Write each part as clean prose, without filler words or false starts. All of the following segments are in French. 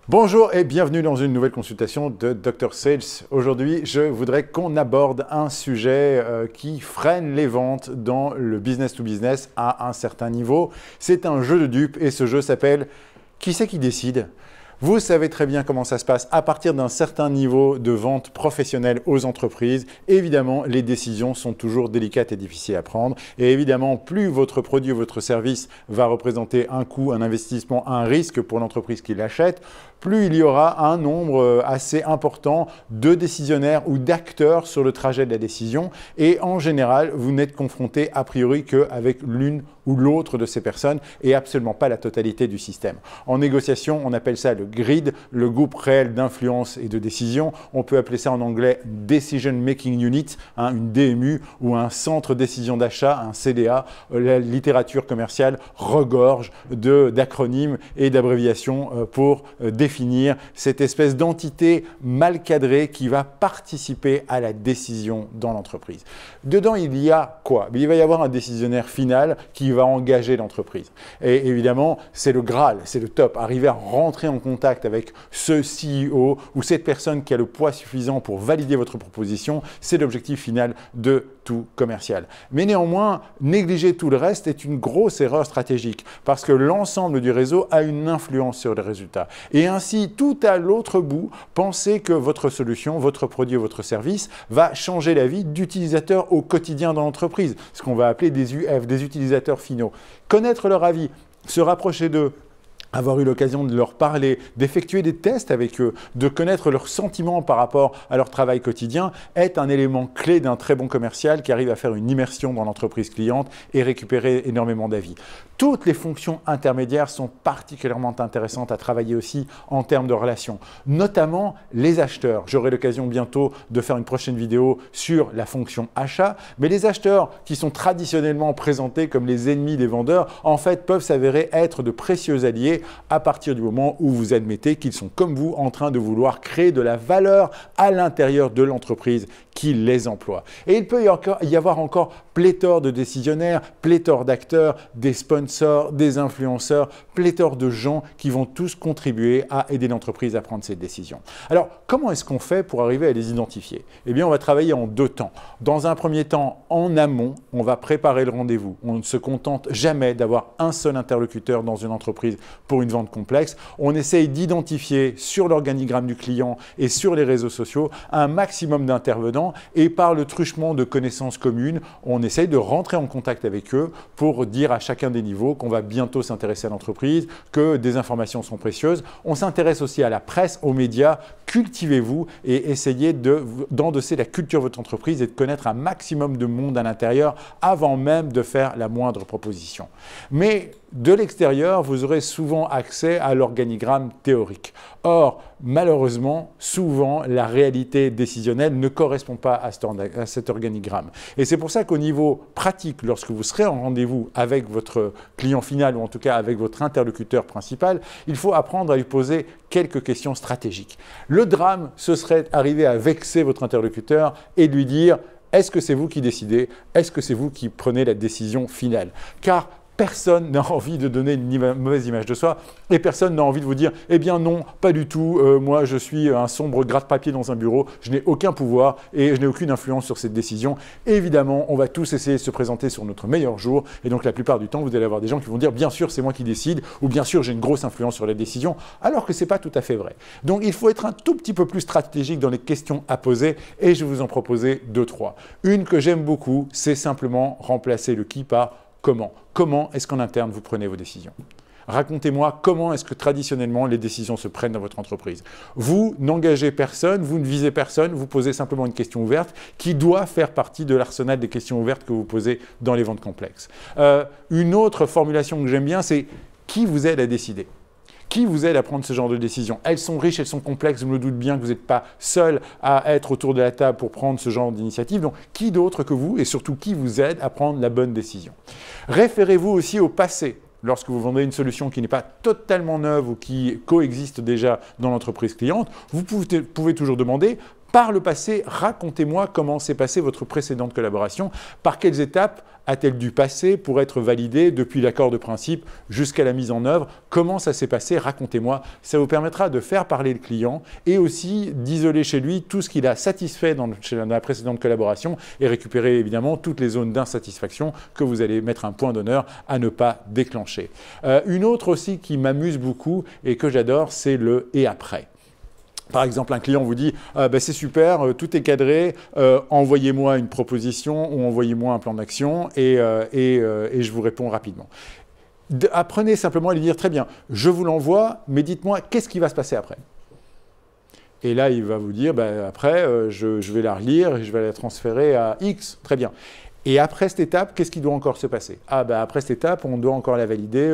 Bonjour et bienvenue dans une nouvelle consultation de Dr Sales. Aujourd'hui, je voudrais qu'on aborde un sujet qui freine les ventes dans le business to business à un certain niveau. C'est un jeu de dupes et ce jeu s'appelle « Qui c'est qui décide ?» Vous savez très bien comment ça se passe à partir d'un certain niveau de vente professionnelle aux entreprises. Évidemment, les décisions sont toujours délicates et difficiles à prendre. Et évidemment, plus votre produit ou votre service va représenter un coût, un investissement, un risque pour l'entreprise qui l'achète, plus il y aura un nombre assez important de décisionnaires ou d'acteurs sur le trajet de la décision. Et en général, vous n'êtes confronté a priori qu'avec l'une ou l'autre de ces personnes et absolument pas la totalité du système. En négociation, on appelle ça le grid, le groupe réel d'influence et de décision. On peut appeler ça en anglais Decision Making Unit, une DMU ou un centre décision d'achat, un CDA. La littérature commerciale regorge d'acronymes et d'abréviations pour définir cette espèce d'entité mal cadrée qui va participer à la décision dans l'entreprise. Dedans, il y a quoi? Il va y avoir un décisionnaire final qui va engager l'entreprise. Et évidemment, c'est le Graal, c'est le top. Arriver à rentrer en contact avec ce CEO ou cette personne qui a le poids suffisant pour valider votre proposition, c'est l'objectif final de tout commercial. Mais néanmoins, négliger tout le reste est une grosse erreur stratégique parce que l'ensemble du réseau a une influence sur les résultats. Et ainsi, tout à l'autre bout, pensez que votre solution, votre produit ou votre service va changer la vie d'utilisateurs au quotidien dans l'entreprise, ce qu'on va appeler des UF, des utilisateurs finaux. Connaître leur avis, se rapprocher d'eux, avoir eu l'occasion de leur parler, d'effectuer des tests avec eux, de connaître leurs sentiments par rapport à leur travail quotidien est un élément clé d'un très bon commercial qui arrive à faire une immersion dans l'entreprise cliente et récupérer énormément d'avis. Toutes les fonctions intermédiaires sont particulièrement intéressantes à travailler aussi en termes de relations, notamment les acheteurs. J'aurai l'occasion bientôt de faire une prochaine vidéo sur la fonction achat, mais les acheteurs qui sont traditionnellement présentés comme les ennemis des vendeurs, en fait, peuvent s'avérer être de précieux alliés à partir du moment où vous admettez qu'ils sont comme vous en train de vouloir créer de la valeur à l'intérieur de l'entreprise qui les emploie. Et il peut y avoir encore pléthore de décisionnaires, pléthore d'acteurs, des sponsors, des influenceurs, pléthore de gens qui vont tous contribuer à aider l'entreprise à prendre cette décision. Alors, comment est-ce qu'on fait pour arriver à les identifier? Eh bien, on va travailler en deux temps. Dans un premier temps, en amont, on va préparer le rendez-vous. On ne se contente jamais d'avoir un seul interlocuteur dans une entreprise pour une vente complexe. On essaye d'identifier sur l'organigramme du client et sur les réseaux sociaux un maximum d'intervenants et par le truchement de connaissances communes, on essaye de rentrer en contact avec eux pour dire à chacun des niveaux qu'on va bientôt s'intéresser à l'entreprise, que des informations sont précieuses. On s'intéresse aussi à la presse, aux médias. Cultivez-vous et essayez d'endosser la culture de votre entreprise et de connaître un maximum de monde à l'intérieur avant même de faire la moindre proposition. Mais de l'extérieur, vous aurez souvent accès à l'organigramme théorique. Or, malheureusement, souvent, la réalité décisionnelle ne correspond pas à cet organigramme. Et c'est pour ça qu'au niveau pratique, lorsque vous serez en rendez-vous avec votre client final ou en tout cas avec votre interlocuteur principal, il faut apprendre à lui poser quelques questions stratégiques. Le drame, ce serait arriver à vexer votre interlocuteur et lui dire « Est-ce que c'est vous qui décidez? Est-ce que c'est vous qui prenez la décision finale ?» Car personne n'a envie de donner une mauvaise image de soi et personne n'a envie de vous dire « Eh bien non, pas du tout, moi je suis un sombre gratte-papier dans un bureau, je n'ai aucun pouvoir et je n'ai aucune influence sur cette décision. » Évidemment, on va tous essayer de se présenter sur notre meilleur jour et donc la plupart du temps, vous allez avoir des gens qui vont dire « Bien sûr, c'est moi qui décide » ou « Bien sûr, j'ai une grosse influence sur la décision » alors que ce n'est pas tout à fait vrai. Donc il faut être un tout petit peu plus stratégique dans les questions à poser et je vais vous en proposer deux, trois. Une que j'aime beaucoup, c'est simplement remplacer le qui par comment. Comment est-ce qu'en interne, vous prenez vos décisions? Racontez-moi comment est-ce que traditionnellement les décisions se prennent dans votre entreprise. Vous n'engagez personne, vous ne visez personne, vous posez simplement une question ouverte qui doit faire partie de l'arsenal des questions ouvertes que vous posez dans les ventes complexes. Une autre formulation que j'aime bien, c'est qui vous aide à décider? Qui vous aide à prendre ce genre de décision? Elles sont riches, elles sont complexes, je me doute bien que vous n'êtes pas seul à être autour de la table pour prendre ce genre d'initiative. Donc, qui d'autre que vous et surtout qui vous aide à prendre la bonne décision? Référez-vous aussi au passé. Lorsque vous vendez une solution qui n'est pas totalement neuve ou qui coexiste déjà dans l'entreprise cliente, vous pouvez toujours demander Par le passé, racontez-moi comment s'est passée votre précédente collaboration, par quelles étapes a-t-elle dû passer pour être validée depuis l'accord de principe jusqu'à la mise en œuvre? Comment ça s'est passé? Racontez-moi. Ça vous permettra de faire parler le client et aussi d'isoler chez lui tout ce qu'il a satisfait dans la précédente collaboration et récupérer évidemment toutes les zones d'insatisfaction que vous allez mettre un point d'honneur à ne pas déclencher. Une autre aussi qui m'amuse beaucoup et que j'adore, c'est le « et après ». Par exemple, un client vous dit c'est super, tout est cadré, envoyez-moi une proposition ou envoyez-moi un plan d'action et je vous réponds rapidement. Apprenez simplement à lui dire très bien, je vous l'envoie, mais dites-moi qu'est-ce qui va se passer après. Et là, il va vous dire après, je vais la relire et je vais la transférer à X. Très bien. Et après cette étape, qu'est-ce qui doit encore se passer? Après cette étape, on doit encore la valider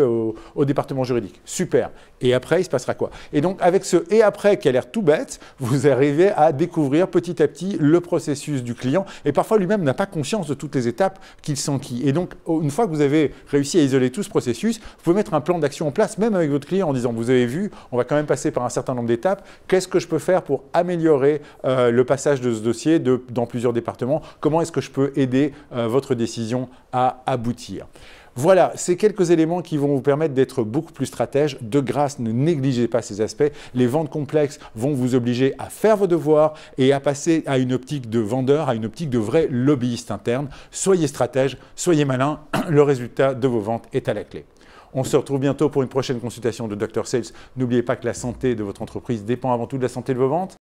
au département juridique. Super. Et après, il se passera quoi? Et donc, avec ce « et après » qui a l'air tout bête, vous arrivez à découvrir petit à petit le processus du client. Et parfois, lui-même n'a pas conscience de toutes les étapes qu'il s'enquille. Et donc, une fois que vous avez réussi à isoler tout ce processus, vous pouvez mettre un plan d'action en place, même avec votre client, en disant « Vous avez vu, on va quand même passer par un certain nombre d'étapes. Qu'est-ce que je peux faire pour améliorer le passage de ce dossier dans plusieurs départements? Comment est-ce que je peux aider votre décision à aboutir ?» Voilà, c'est quelques éléments qui vont vous permettre d'être beaucoup plus stratège. De grâce, ne négligez pas ces aspects. Les ventes complexes vont vous obliger à faire vos devoirs et à passer à une optique de vendeur, à une optique de vrai lobbyiste interne. Soyez stratège, soyez malin, le résultat de vos ventes est à la clé. On se retrouve bientôt pour une prochaine consultation de Dr Sales. N'oubliez pas que la santé de votre entreprise dépend avant tout de la santé de vos ventes.